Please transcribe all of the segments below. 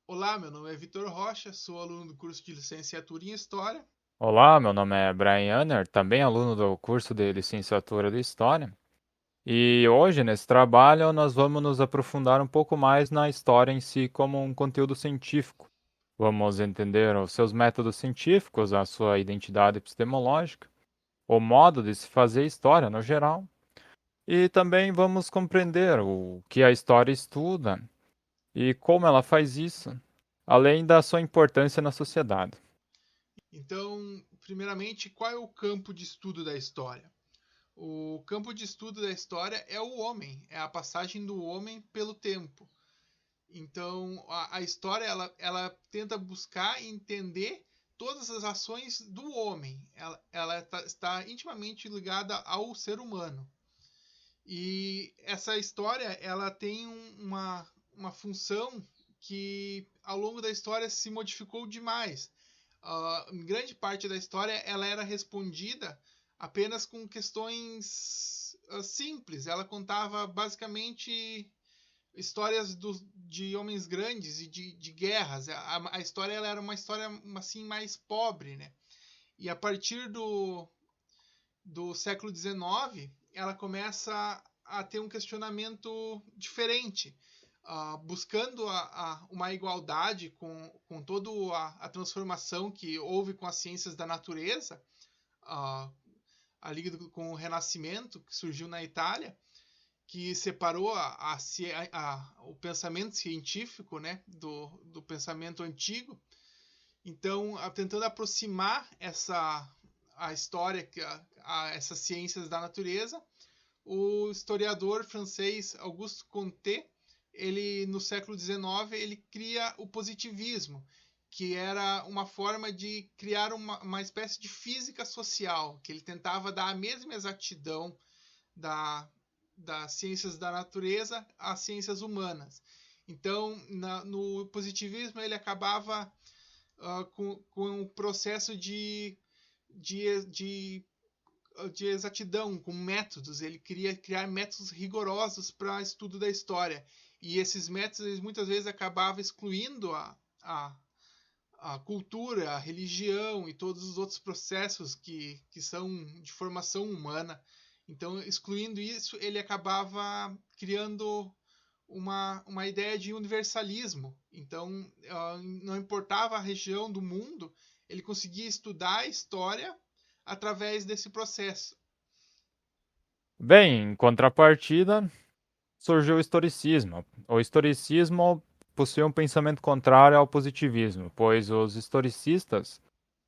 Olá, meu nome é Vitor Rocha, sou aluno do curso de licenciatura em História. Olá, meu nome é Brian Anner, também aluno do curso de licenciatura de História. E hoje, nesse trabalho, nós vamos nos aprofundar um pouco mais na história em si como um conteúdo científico. Vamos entender os seus métodos científicos, a sua identidade epistemológica, o modo de se fazer história no geral, e também vamos compreender o que a história estuda e como ela faz isso, além da sua importância na sociedade. Então, primeiramente, qual é o campo de estudo da história? O campo de estudo da história é o homem, é a passagem do homem pelo tempo. Então, a história ela tenta buscar entender todas as ações do homem. Está intimamente ligada ao ser humano. E essa história ela tem uma função que ao longo da história se modificou demais. Em grande parte da história ela era respondida apenas com questões simples. Ela contava basicamente histórias de homens grandes e de guerras. A história ela era uma história assim mais pobre, né? E a partir do século XIX, ela começa a ter um questionamento diferente, buscando uma igualdade com toda a transformação que houve com as ciências da natureza, uh, ali com o Renascimento, que surgiu na Itália, que separou o pensamento científico, né, do pensamento antigo. Então, tentando aproximar a história, essas ciências da natureza, o historiador francês Auguste Comte, ele no século XIX, ele cria o positivismo, que era uma forma de criar uma espécie de física social, que ele tentava dar a mesma exatidão da, das ciências da natureza às ciências humanas. Então, no positivismo, ele acabava com um processo de, de, de exatidão, com métodos. Ele queria criar métodos rigorosos para estudo da história. E esses métodos muitas vezes acabavam excluindo a cultura, a religião e todos os outros processos que são de formação humana. Então, excluindo isso, ele acabava criando uma ideia de universalismo. Então, não importava a região do mundo, ele conseguia estudar a história através desse processo. Bem, em contrapartida, surgiu o historicismo. O historicismo possui um pensamento contrário ao positivismo, pois os historicistas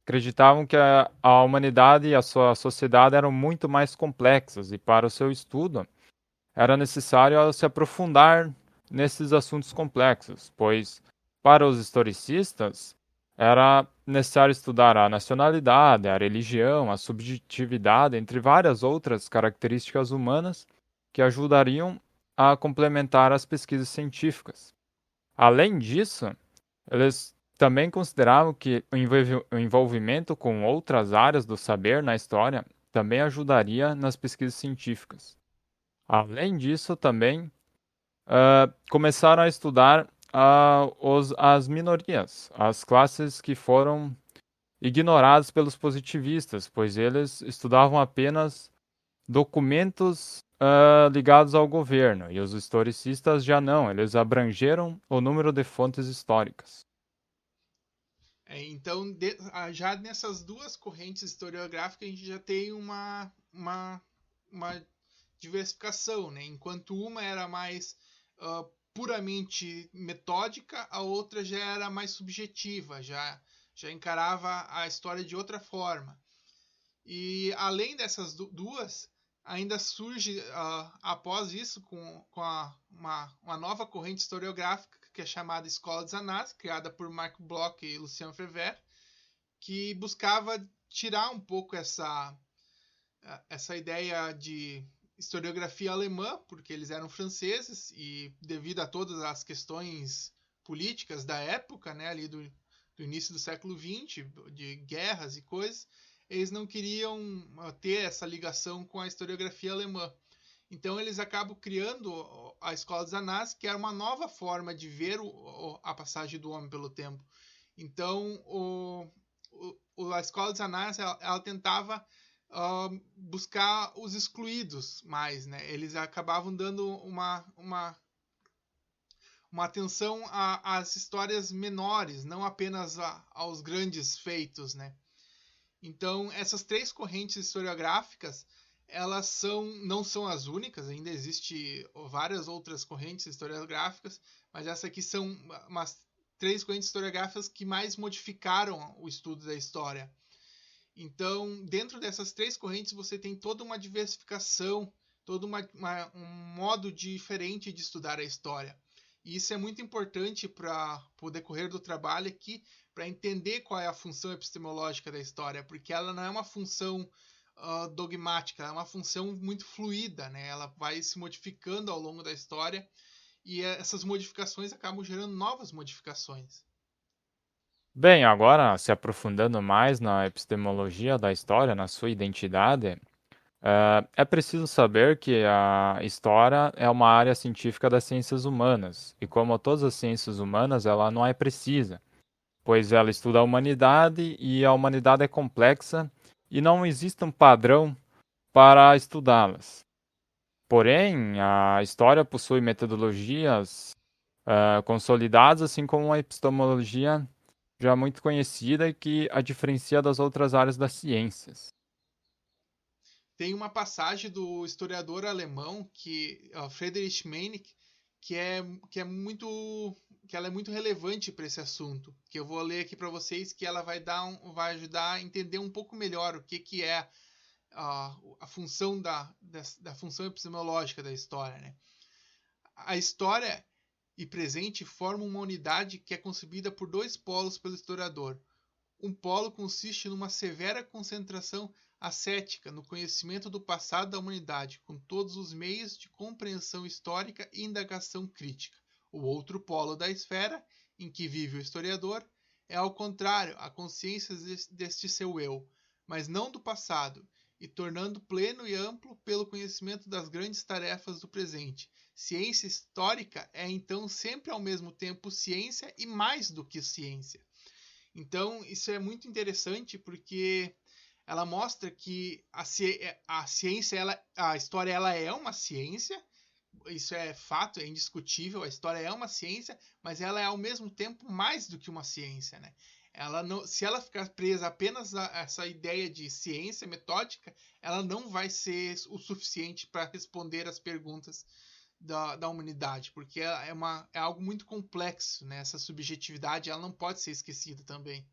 acreditavam que a humanidade e a sua sociedade eram muito mais complexas e, para o seu estudo, era necessário se aprofundar nesses assuntos complexos, pois, para os historicistas, era necessário estudar a nacionalidade, a religião, a subjetividade, entre várias outras características humanas que ajudariam a complementar as pesquisas científicas. Além disso, eles também consideravam que o envolvimento com outras áreas do saber na história também ajudaria nas pesquisas científicas. Além disso, também começaram a estudar as minorias, as classes que foram ignoradas pelos positivistas, pois eles estudavam apenas documentos ligados ao governo, e os historicistas já não, eles abrangeram o número de fontes históricas. Então, já nessas duas correntes historiográficas, a gente já tem uma diversificação, né? Enquanto uma era mais puramente metódica, a outra já era mais subjetiva, já encarava a história de outra forma. E além dessas duas, ainda surge após isso uma nova corrente historiográfica que é chamada Escola dos Análises, criada por Marc Bloch e Lucien Febvre, que buscava tirar um pouco essa ideia de historiografia alemã, porque eles eram franceses e devido a todas as questões políticas da época, né, ali do início do século XX, de guerras e coisas, eles não queriam ter essa ligação com a historiografia alemã. Então eles acabam criando a escola dos Anás, que era uma nova forma de ver a passagem do homem pelo tempo. Então, a escola dos Anás, ela tentava buscar os excluídos mais, né? Eles acabavam dando uma atenção às histórias menores, não apenas aos grandes feitos, né? Então, essas três correntes historiográficas, elas não são as únicas, ainda existem várias outras correntes historiográficas, mas essas aqui são umas três correntes historiográficas que mais modificaram o estudo da história. Então, dentro dessas três correntes, você tem toda uma diversificação, todo um modo diferente de estudar a história. E isso é muito importante para o decorrer do trabalho aqui, para entender qual é a função epistemológica da história, porque ela não é uma função dogmática, ela é uma função muito fluida, né? Ela vai se modificando ao longo da história e essas modificações acabam gerando novas modificações. Bem, agora se aprofundando mais na epistemologia da história, na sua identidade, é preciso saber que a história é uma área científica das ciências humanas, e como todas as ciências humanas, ela não é precisa, pois ela estuda a humanidade e a humanidade é complexa e não existe um padrão para estudá-las. Porém, a história possui metodologias consolidadas, assim como uma epistemologia já muito conhecida e que a diferencia das outras áreas das ciências. Tem uma passagem do historiador alemão Friedrich Meinecke que ela é muito relevante para esse assunto, que eu vou ler aqui para vocês, que ela vai ajudar a entender um pouco melhor o que é a função da função epistemológica da história, né? A história e presente formam uma unidade que é concebida por dois polos pelo historiador. Um polo consiste numa severa concentração ascética no conhecimento do passado da humanidade, com todos os meios de compreensão histórica e indagação crítica. O outro polo da esfera, em que vive o historiador, é, ao contrário, a consciência deste seu eu, mas não do passado, e tornando pleno e amplo pelo conhecimento das grandes tarefas do presente. Ciência histórica é, então, sempre ao mesmo tempo ciência e mais do que ciência. Então, isso é muito interessante porque ela mostra que a ciência, a história, ela é uma ciência. Isso é fato, é indiscutível. A história é uma ciência, mas ela é ao mesmo tempo mais do que uma ciência, né? Ela não, se ela ficar presa apenas a essa ideia de ciência metódica, ela não vai ser o suficiente para responder as perguntas da humanidade, porque é algo muito complexo, né? Essa subjetividade ela não pode ser esquecida também.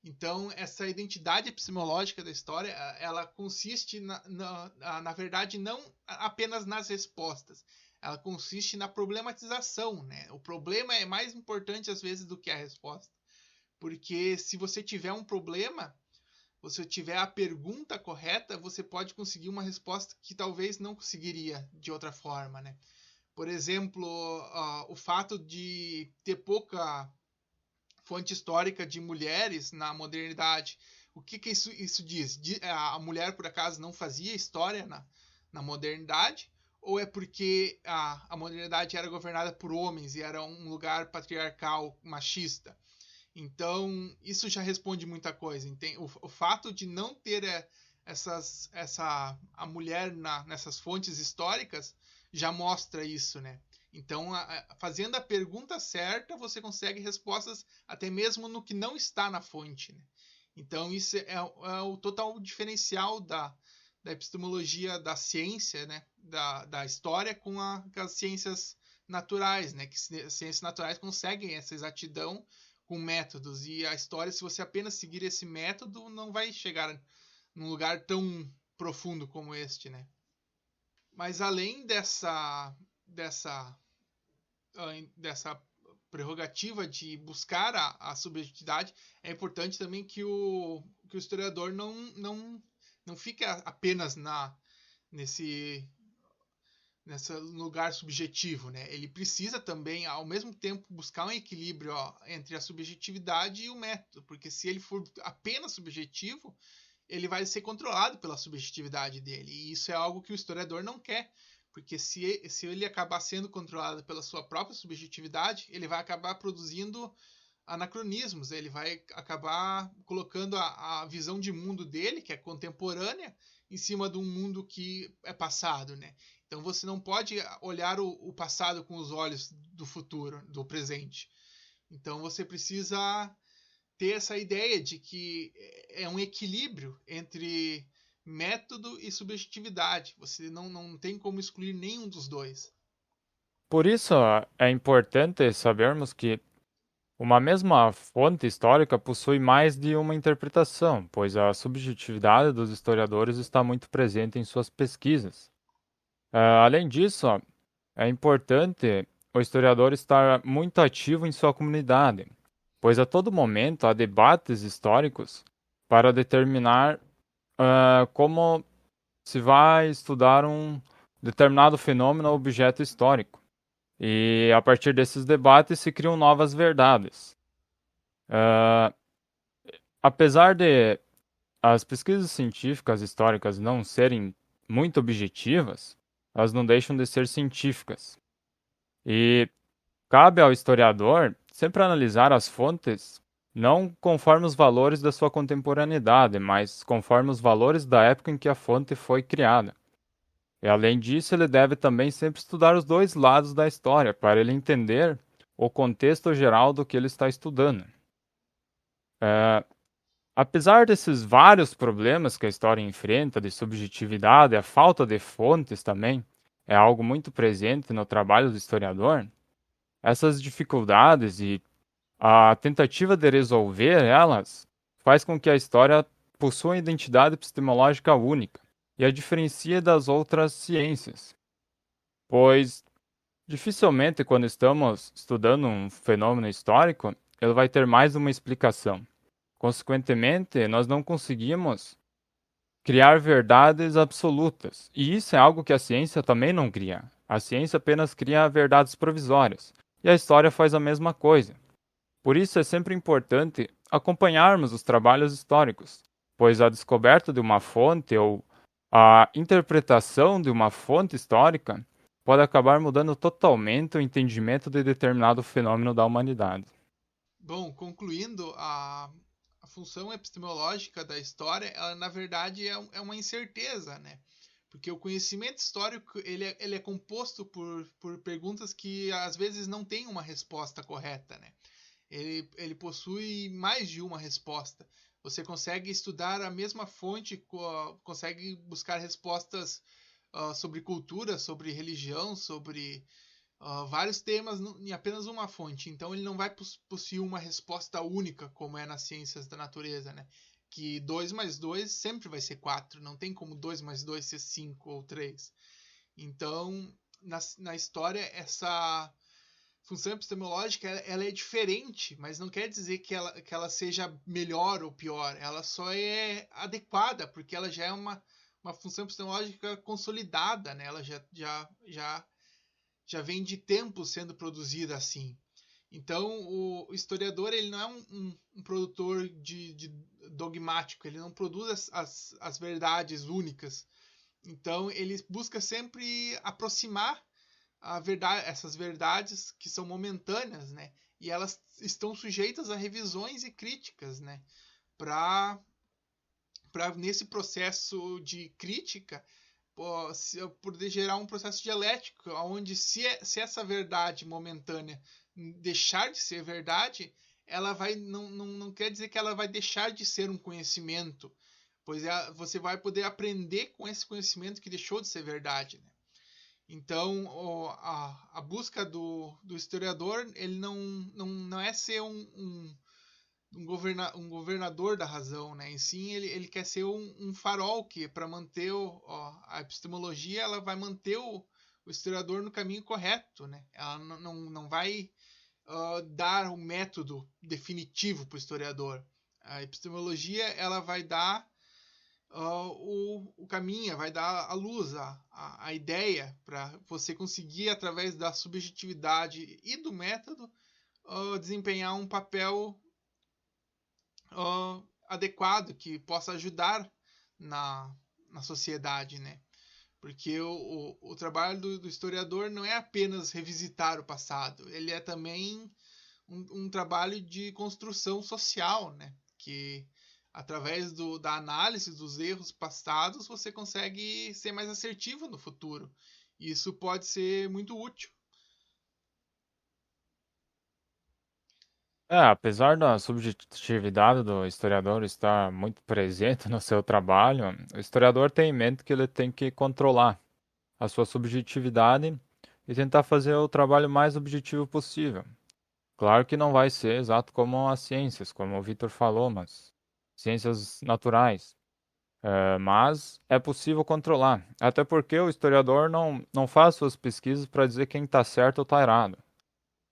Então, essa identidade epistemológica da história, ela consiste, na verdade, não apenas nas respostas. Ela consiste na problematização, né? O problema é mais importante, às vezes, do que a resposta. Porque se você tiver um problema, você tiver a pergunta correta, você pode conseguir uma resposta que talvez não conseguiria de outra forma, né? Por exemplo, o fato de ter pouca fonte histórica de mulheres na modernidade. O que isso diz? A mulher, por acaso, não fazia história na modernidade? Ou é porque a modernidade era governada por homens e era um lugar patriarcal, machista? Então, isso já responde muita coisa. O fato de não ter a mulher nessas fontes históricas já mostra isso, né? Então, fazendo a pergunta certa, você consegue respostas até mesmo no que não está na fonte, né? Então, isso é o total diferencial da epistemologia da ciência, né? Da história com as ciências naturais, né? Que as ciências naturais conseguem essa exatidão com métodos, e a história, se você apenas seguir esse método, não vai chegar num lugar tão profundo como este, né? Mas além dessa prerrogativa de buscar a subjetividade, é importante também que o historiador não fique apenas nesse lugar subjetivo, né? Ele precisa também, ao mesmo tempo, buscar um equilíbrio entre a subjetividade e o método, porque se ele for apenas subjetivo, ele vai ser controlado pela subjetividade dele, e isso é algo que o historiador não quer, Porque se ele acabar sendo controlado pela sua própria subjetividade, ele vai acabar produzindo anacronismos, ele vai acabar colocando a visão de mundo dele, que é contemporânea, em cima de um mundo que é passado, né? Então você não pode olhar o passado com os olhos do futuro, do presente. Então você precisa ter essa ideia de que é um equilíbrio entre método e subjetividade. Você não tem como excluir nenhum dos dois. Por isso, é importante sabermos que uma mesma fonte histórica possui mais de uma interpretação, pois a subjetividade dos historiadores está muito presente em suas pesquisas. Além disso, é importante o historiador estar muito ativo em sua comunidade, pois a todo momento há debates históricos para determinar como se vai estudar um determinado fenômeno ou objeto histórico. E a partir desses debates se criam novas verdades. Ah, Apesar de as pesquisas científicas históricas não serem muito objetivas, elas não deixam de ser científicas. E cabe ao historiador sempre analisar as fontes não conforme os valores da sua contemporaneidade, mas conforme os valores da época em que a fonte foi criada. E além disso, ele deve também sempre estudar os dois lados da história, para ele entender o contexto geral do que ele está estudando. É, Apesar desses vários problemas que a história enfrenta, de subjetividade, a falta de fontes também, é algo muito presente no trabalho do historiador, essas dificuldades e a tentativa de resolver elas faz com que a história possua uma identidade epistemológica única e a diferencia das outras ciências, pois dificilmente, quando estamos estudando um fenômeno histórico, ele vai ter mais de uma explicação. Consequentemente, nós não conseguimos criar verdades absolutas. E isso é algo que a ciência também não cria. A ciência apenas cria verdades provisórias. E a história faz a mesma coisa. Por isso é sempre importante acompanharmos os trabalhos históricos, pois a descoberta de uma fonte ou a interpretação de uma fonte histórica pode acabar mudando totalmente o entendimento de determinado fenômeno da humanidade. Bom, concluindo, a função epistemológica da história, ela na verdade é uma incerteza, né? Porque o conhecimento histórico ele é composto por perguntas que às vezes não têm uma resposta correta, né? Ele possui mais de uma resposta. Você consegue estudar a mesma fonte, consegue buscar respostas sobre cultura, sobre religião, sobre vários temas em apenas uma fonte. Então ele não vai possuir uma resposta única, como é nas ciências da natureza, né? Que 2 mais 2 sempre vai ser 4. Não tem como 2 mais 2 ser 5 ou 3. Então, na história, essa função epistemológica ela é diferente, mas não quer dizer que ela seja melhor ou pior. Ela só é adequada, porque ela já é uma função epistemológica consolidada, né? Ela já vem de tempo sendo produzida assim. Então, o historiador ele não é um produtor de dogmático, ele não produz as verdades únicas. Então, ele busca sempre aproximar essas verdades que são momentâneas, né? E elas estão sujeitas a revisões e críticas, né? Para nesse processo de crítica poder gerar um processo dialético, onde se essa verdade momentânea deixar de ser verdade, ela vai não quer dizer que ela vai deixar de ser um conhecimento, pois você vai poder aprender com esse conhecimento que deixou de ser verdade, né? Então, a busca do historiador ele não é ser um governador da razão, né? E sim, ele quer ser um farol que, para manter a epistemologia, ela vai manter o historiador no caminho correto, né? Ela não vai dar um método definitivo para o historiador. A epistemologia ela vai dar o caminho, vai dar a luz, a ideia para você conseguir, através da subjetividade e do método, desempenhar um papel adequado que possa ajudar na sociedade, né? Porque o trabalho do historiador não é apenas revisitar o passado, ele é também um trabalho de construção social, né? Que através da análise dos erros passados você consegue ser mais assertivo no futuro. E isso pode ser muito útil. Apesar da subjetividade do historiador estar muito presente no seu trabalho, o historiador tem em mente que ele tem que controlar a sua subjetividade e tentar fazer o trabalho mais objetivo possível. Claro que não vai ser exato como as ciências, como o Vitor falou, mas ciências naturais. Mas é possível controlar, até porque o historiador não faz suas pesquisas para dizer quem está certo ou está errado.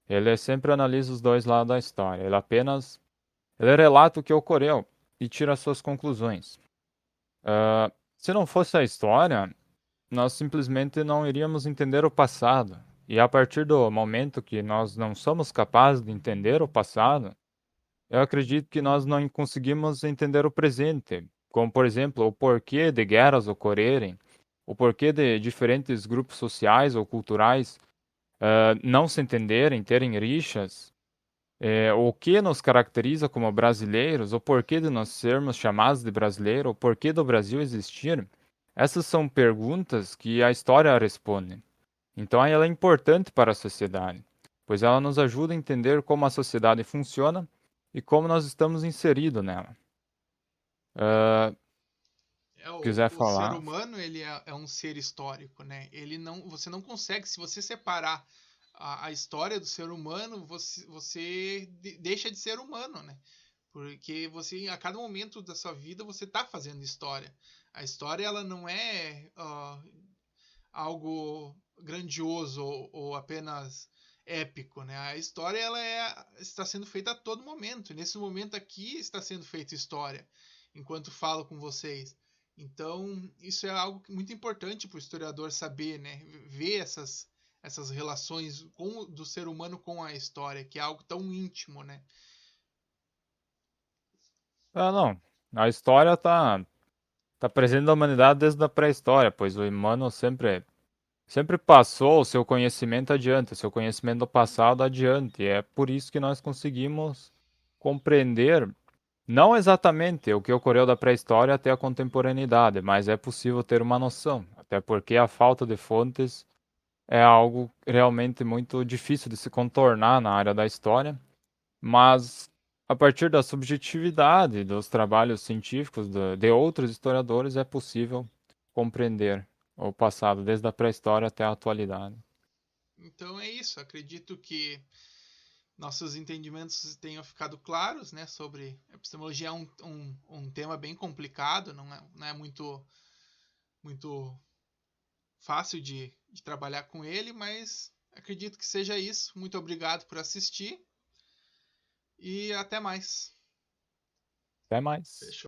Ele sempre analisa os dois lados da história. Ele relata o que ocorreu e tira suas conclusões. Se não fosse a história, nós simplesmente não iríamos entender o passado. E a partir do momento que nós não somos capazes de entender o passado, eu acredito que nós não conseguimos entender o presente, como por exemplo o porquê de guerras ocorrerem, o porquê de diferentes grupos sociais ou culturais não se entenderem, terem rixas, o que nos caracteriza como brasileiros, o porquê de nós sermos chamados de brasileiro, o porquê do Brasil existir. Essas são perguntas que a história responde. Então ela é importante para a sociedade, pois ela nos ajuda a entender como a sociedade funciona e como nós estamos inseridos nela. Quiser O ser falar? humano ele é um ser histórico, né? Ele não, você não consegue, se você separar a história do ser humano, você deixa de ser humano, né? Porque você, a cada momento da sua vida, você está fazendo história. A história ela não é algo grandioso ou apenas épico, né? A história está sendo feita a todo momento. Nesse momento aqui está sendo feita história, enquanto falo com vocês. Então, isso é algo muito importante para o historiador saber, né? Ver essas relações do ser humano com a história, que é algo tão íntimo, né? Não. A história tá presente na humanidade desde a pré-história, pois o humano sempre passou o seu conhecimento adiante, o seu conhecimento do passado adiante. E é por isso que nós conseguimos compreender, não exatamente o que ocorreu da pré-história até a contemporaneidade, mas é possível ter uma noção, até porque a falta de fontes é algo realmente muito difícil de se contornar na área da história, mas a partir da subjetividade dos trabalhos científicos de outros historiadores é possível compreender o passado, desde a pré-história até a atualidade. Então é isso. Acredito que nossos entendimentos tenham ficado claros, né? Sobre epistemologia é um tema bem complicado, não é muito fácil de trabalhar com ele, mas acredito que seja isso. Muito obrigado por assistir e até mais. Até mais. Fechou.